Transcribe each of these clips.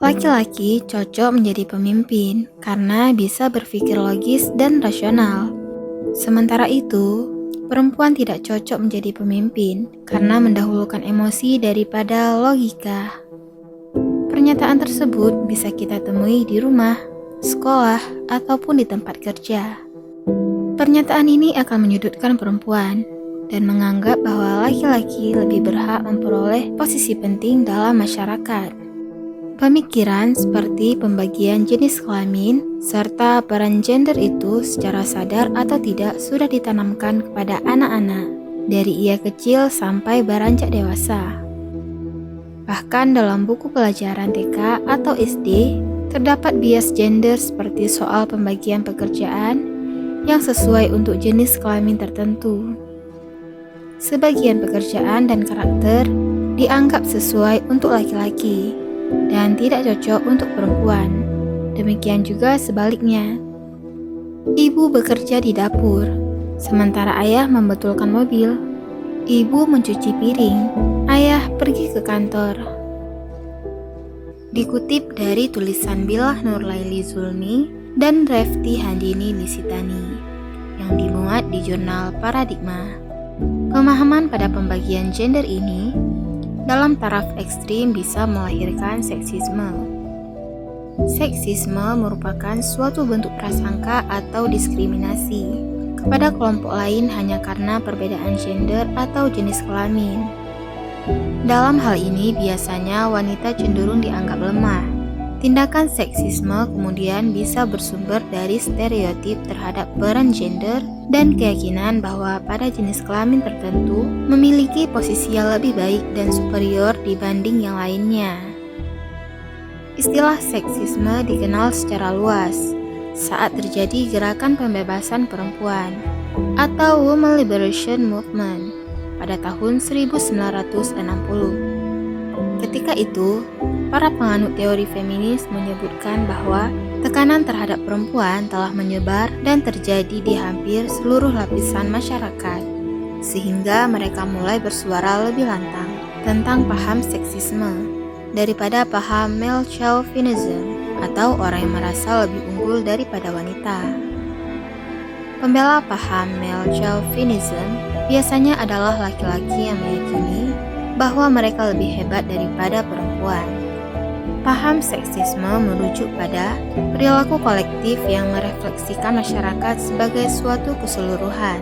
Laki-laki cocok menjadi pemimpin karena bisa berpikir logis dan rasional. Sementara itu, perempuan tidak cocok menjadi pemimpin karena mendahulukan emosi daripada logika. Pernyataan tersebut bisa kita temui di rumah, sekolah, ataupun di tempat kerja. Pernyataan ini akan menyudutkan perempuan dan menganggap bahwa laki-laki lebih berhak memperoleh posisi penting dalam masyarakat. Pemikiran seperti pembagian jenis kelamin serta peran gender itu secara sadar atau tidak sudah ditanamkan kepada anak-anak dari ia kecil sampai beranjak dewasa. Bahkan dalam buku pelajaran TK atau SD, terdapat bias gender seperti soal pembagian pekerjaan yang sesuai untuk jenis kelamin tertentu. Sebagian pekerjaan dan karakter dianggap sesuai untuk laki-laki dan tidak cocok untuk perempuan. Demikian juga sebaliknya. Ibu bekerja di dapur, sementara ayah membetulkan mobil. Ibu mencuci piring, ayah pergi ke kantor. Dikutip dari tulisan Billah Nurlaili Zulmi dan Refti Handini Lisitani yang dimuat di jurnal Paradigma. Pemahaman pada pembagian gender ini dalam taraf ekstrim bisa melahirkan seksisme. Seksisme merupakan suatu bentuk prasangka atau diskriminasi kepada kelompok lain hanya karena perbedaan gender atau jenis kelamin. Dalam hal ini biasanya wanita cenderung dianggap lemah. Tindakan seksisme kemudian bisa bersumber dari stereotip terhadap peran gender dan keyakinan bahwa pada jenis kelamin tertentu memiliki posisi yang lebih baik dan superior dibanding yang lainnya. Istilah seksisme dikenal secara luas saat terjadi gerakan pembebasan perempuan atau Women Liberation Movement pada tahun 1960. Ketika itu, para penganut teori feminis menyebutkan bahwa tekanan terhadap perempuan telah menyebar dan terjadi di hampir seluruh lapisan masyarakat, sehingga mereka mulai bersuara lebih lantang tentang paham seksisme daripada paham male chauvinism atau orang yang merasa lebih unggul daripada wanita. Pembela paham male chauvinism biasanya adalah laki-laki yang meyakini bahwa mereka lebih hebat daripada perempuan. Paham seksisme merujuk pada perilaku kolektif yang merefleksikan masyarakat sebagai suatu keseluruhan.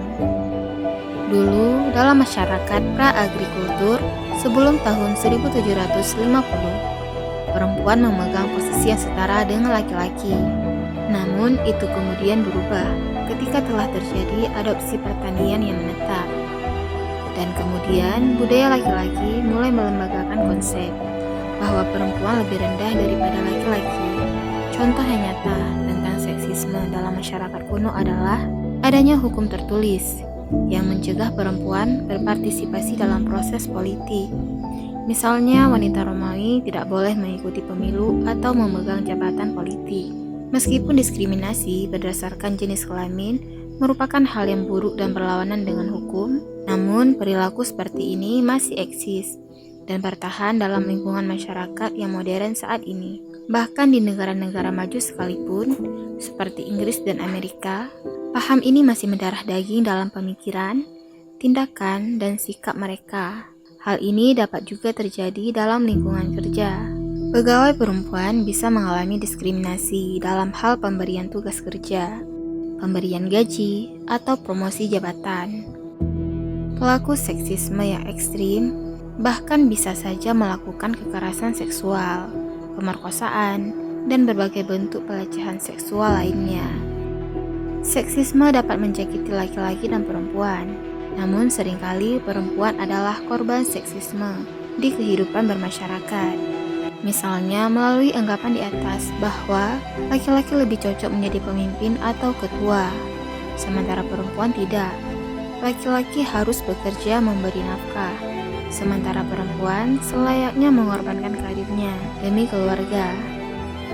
Dulu, dalam masyarakat pra-agrikultur sebelum tahun 1750, perempuan memegang posisi yang setara dengan laki-laki. Namun, itu kemudian berubah ketika telah terjadi adopsi pertanian yang menetap. Dan kemudian budaya laki-laki mulai melembagakan konsep bahwa perempuan lebih rendah daripada laki-laki. Contoh yang nyata tentang seksisme dalam masyarakat kuno adalah adanya hukum tertulis yang mencegah perempuan berpartisipasi dalam proses politik. Misalnya wanita Romawi tidak boleh mengikuti pemilu atau memegang jabatan politik. Meskipun diskriminasi berdasarkan jenis kelamin merupakan hal yang buruk dan berlawanan dengan hukum, namun perilaku seperti ini masih eksis dan bertahan dalam lingkungan masyarakat yang modern saat ini. Bahkan di negara-negara maju sekalipun, seperti Inggris dan Amerika, paham ini masih mendarah daging dalam pemikiran, tindakan, dan sikap mereka. Hal ini dapat juga terjadi dalam lingkungan kerja. Pegawai perempuan bisa mengalami diskriminasi dalam hal pemberian tugas kerja, pemberian gaji, atau promosi jabatan. Pelaku seksisme yang ekstrim bahkan bisa saja melakukan kekerasan seksual, pemerkosaan, dan berbagai bentuk pelecehan seksual lainnya. Seksisme dapat menjangkiti laki-laki dan perempuan, namun seringkali perempuan adalah korban seksisme di kehidupan bermasyarakat. Misalnya melalui anggapan di atas bahwa laki-laki lebih cocok menjadi pemimpin atau ketua, sementara perempuan tidak. Laki-laki harus bekerja memberi nafkah, sementara perempuan selayaknya mengorbankan karirnya demi keluarga.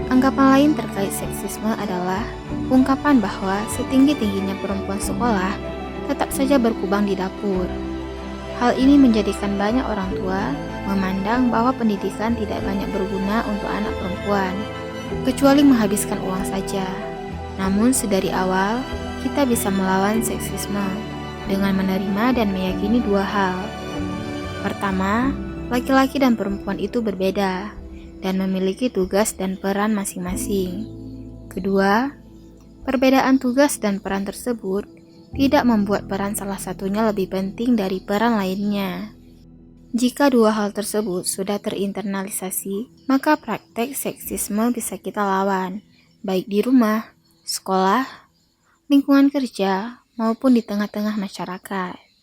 Anggapan lain terkait seksisme adalah ungkapan bahwa setinggi-tingginya perempuan sekolah tetap saja berkubang di dapur. Hal ini menjadikan banyak orang tua memandang bahwa pendidikan tidak banyak berguna untuk anak perempuan, kecuali menghabiskan uang saja. Namun sedari awal, kita bisa melawan seksisme dengan menerima dan meyakini dua hal. Pertama, laki-laki dan perempuan itu berbeda dan memiliki tugas dan peran masing-masing. Kedua, perbedaan tugas dan peran tersebut tidak membuat peran salah satunya lebih penting dari peran lainnya. Jika dua hal tersebut sudah terinternalisasi, maka praktek seksisme bisa kita lawan, baik di rumah, sekolah, lingkungan kerja, maupun di tengah-tengah masyarakat.